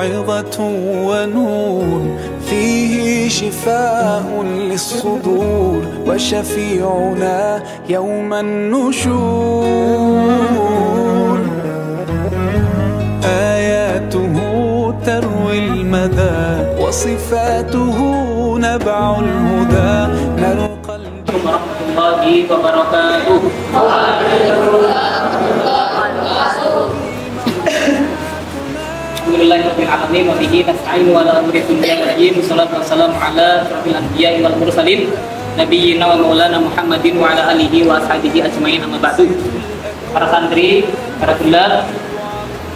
موعظة ونور فيه شفاء للصدور وشفيعنا يوم النشور آياته تروي المدى وصفاته نبع الهدى نرقى warahmatullahi wabarakatuh. Alhamdulillahirabbil alamin wa bihi nasta'inu ala umuri dunya wad din. Wassalatu wassalamu ala asyrofil anbiya'i wal mursalin nabiyyina wa maulana Muhammadin wa ala alihi wa ashabihi ajmain, amma ba'du. Para santri, para tulab,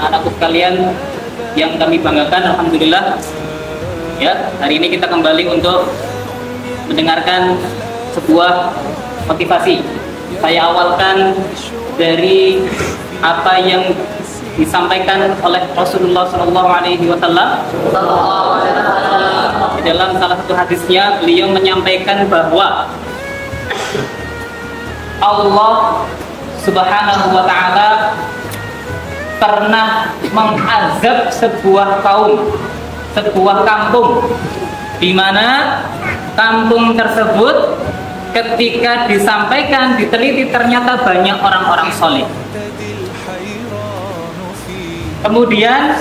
anak-anak sekalian yang kami banggakan, alhamdulillah. Ya, hari ini kita kembali untuk mendengarkan sebuah motivasi. Saya awalkan dari apa yang disampaikan oleh Rasulullah SAW di dalam salah satu hadisnya. Beliau menyampaikan bahwa Allah Subhanahu wa Ta'ala pernah mengazab sebuah kaum, sebuah kampung, di mana kampung tersebut ketika disampaikan, diteliti, ternyata banyak orang-orang soleh. Kemudian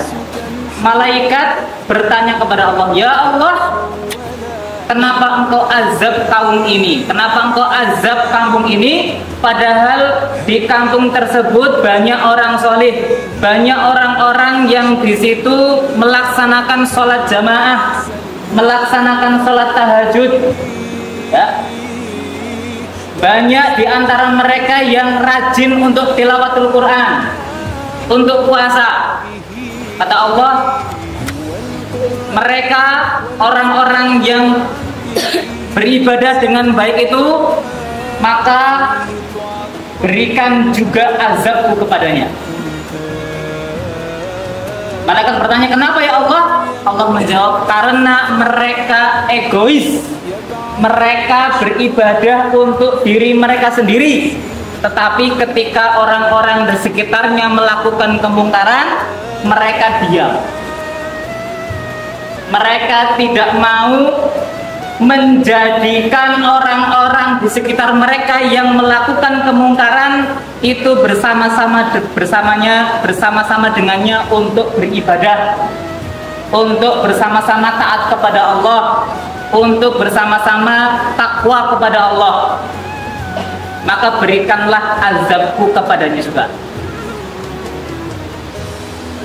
malaikat bertanya kepada Allah, "Ya Allah, kenapa engkau azab kaum ini? Kenapa engkau azab kampung ini? Padahal di kampung tersebut banyak orang soleh, banyak orang-orang yang di situ melaksanakan sholat jamaah, melaksanakan sholat tahajud, ya. Banyak di antara mereka yang rajin untuk tilawatul Quran, untuk puasa." Kata Allah, mereka orang-orang yang beribadah dengan baik itu, maka berikan juga azabku kepadanya. Malaikat bertanya, "Kenapa ya Allah?" Allah menjawab, "Karena mereka egois. Mereka beribadah untuk diri mereka sendiri. Tetapi ketika orang-orang di sekitarnya melakukan kemungkaran, mereka diam. Mereka tidak mau menjadikan orang-orang di sekitar mereka yang melakukan kemungkaran itu bersama-sama dengannya untuk beribadah, untuk bersama-sama taat kepada Allah, untuk bersama-sama takwa kepada Allah. Maka berikanlah azabku kepadanya juga."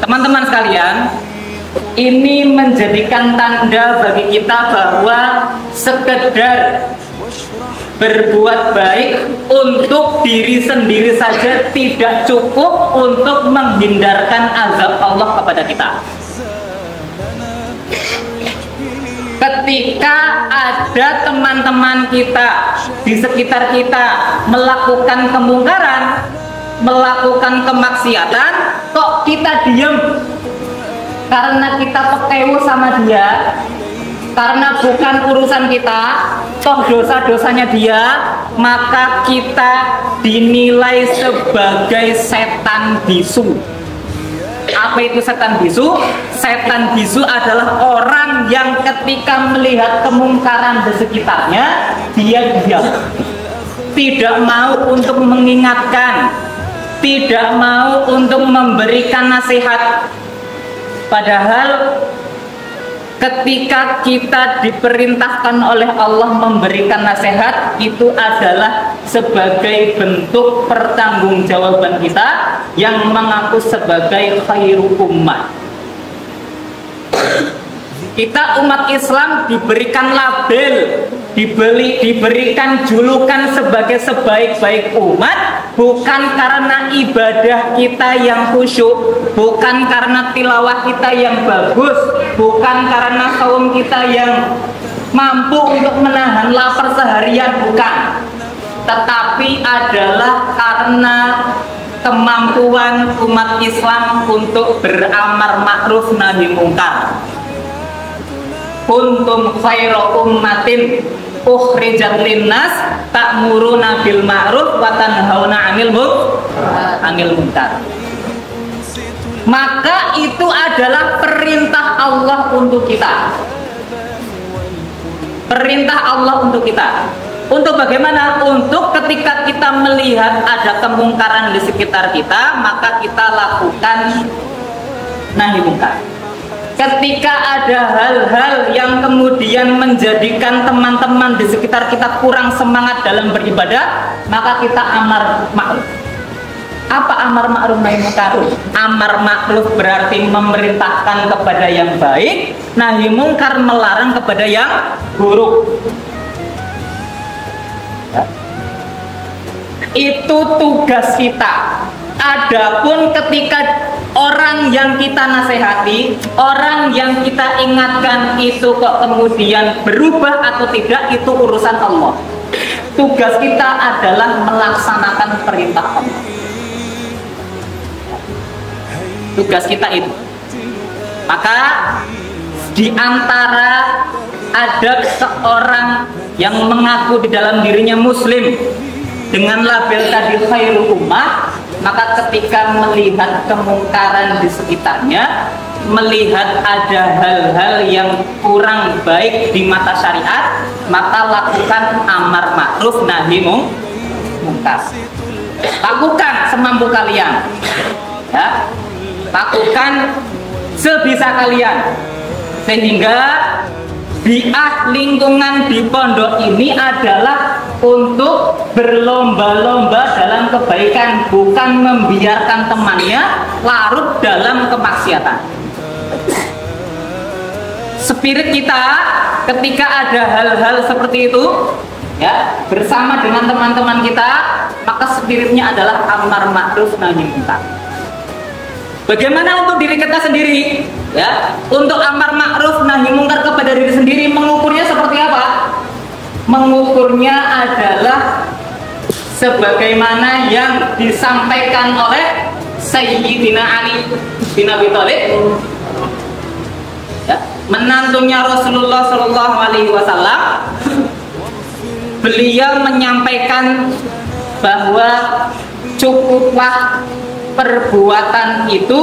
Teman-teman sekalian, ini menjadikan tanda bagi kita bahwa sekedar berbuat baik untuk diri sendiri saja tidak cukup untuk menghindarkan azab Allah kepada kita. Ketika ada teman-teman kita di sekitar kita melakukan kemungkaran, melakukan kemaksiatan, kok kita diam? Karena kita pekewu sama dia, karena bukan urusan kita, toh dosa-dosanya dia, maka kita dinilai sebagai setan bisu. Apa itu setan bisu? Setan bisu adalah orang yang ketika melihat kemungkaran di sekitarnya, dia diam, tidak mau untuk mengingatkan, tidak mau untuk memberikan nasihat. Padahal ketika kita diperintahkan oleh Allah memberikan nasihat, itu adalah sebagai bentuk pertanggungjawaban kita yang mengaku sebagai khairu ummah. Kita umat Islam diberikan label, diberikan julukan sebagai sebaik-baik umat, bukan karena ibadah kita yang khusyuk, bukan karena tilawah kita yang bagus, bukan karena kaum kita yang mampu untuk menahan lapar seharian, bukan, tetapi adalah karena kemampuan umat Islam untuk beramar ma'ruf nahi mungkar. Kuntum khairu ummatin ukhrijat linnas ta'muruna bil ma'ruf wa tanhauna 'anil munkar. maka itu adalah perintah Allah untuk kita. Perintah Allah untuk kita. Untuk bagaimana? Untuk ketika kita melihat ada kemungkaran di sekitar kita, maka kita lakukan nahi mungkar. Ketika ada hal-hal yang kemudian menjadikan teman-teman di sekitar kita kurang semangat dalam beribadah, maka kita amar ma'ruf. Apa amar ma'ruf nahi mungkar? Amar ma'ruf berarti memerintahkan kepada yang baik, nahi mungkar melarang kepada yang buruk. Ya. Itu tugas kita. Adapun ketika orang yang kita nasihati, orang yang kita ingatkan itu kok kemudian berubah atau tidak, itu urusan Allah. Tugas kita adalah melaksanakan perintah Allah. Tugas kita itu. Maka di antara ada seorang yang mengaku di dalam dirinya muslim dengan label tadi khairul ummah, maka ketika melihat kemungkaran di sekitarnya, melihat ada hal-hal yang kurang baik di mata syariat, maka lakukan amar ma'ruf nahi mungkar. Lakukan semampu kalian, ya. Lakukan sebisa kalian, sehingga bi'ah lingkungan di pondok ini adalah untuk berlomba-lomba dalam kebaikan, bukan membiarkan temannya larut dalam kemaksiatan. Spirit kita ketika ada hal-hal seperti itu, ya, bersama dengan teman-teman kita, maka spiritnya adalah amar ma'ruf nahi mungkar. Bagaimana untuk diri kita sendiri? Ya, untuk amar ma'ruf nahi mungkar kepada diri sendiri, mengukurnya seperti apa? Mengukurnya adalah sebagaimana yang disampaikan oleh Sayyidina Ali bin Abi Thalib, ya, menantunya Rasulullah Shallallahu Alaihi Wasallam. Beliau menyampaikan bahwa cukuplah perbuatan itu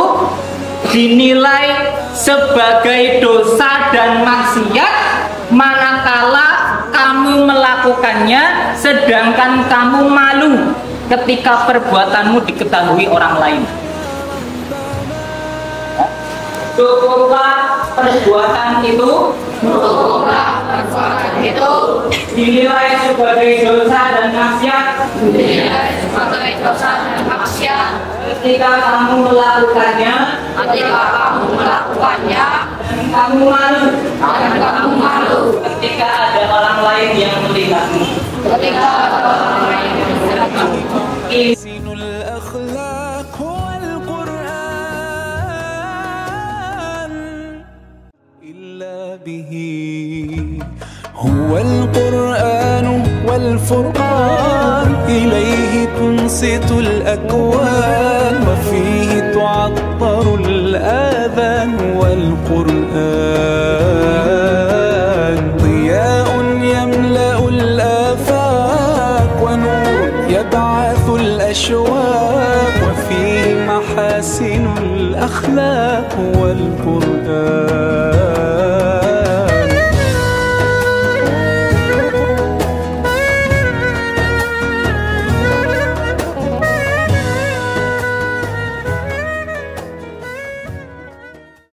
dinilai sebagai dosa dan maksiat manakala kamu melakukannya sedangkan kamu malu ketika perbuatanmu diketahui orang lain. Cukuplah perbuatan itu dinilai sebagai dosa dan maksiat ketika kamu melakukannya dan kamu malu ketika ada orang lain yang melihatmu. هو القرآن والفرقان إليه تنصت الأكوان وفيه تعطر الآذان والقرآن ضياء يملأ الآفاق ونور يبعث الأشواق وفيه محاسن الأخلاق والقرآن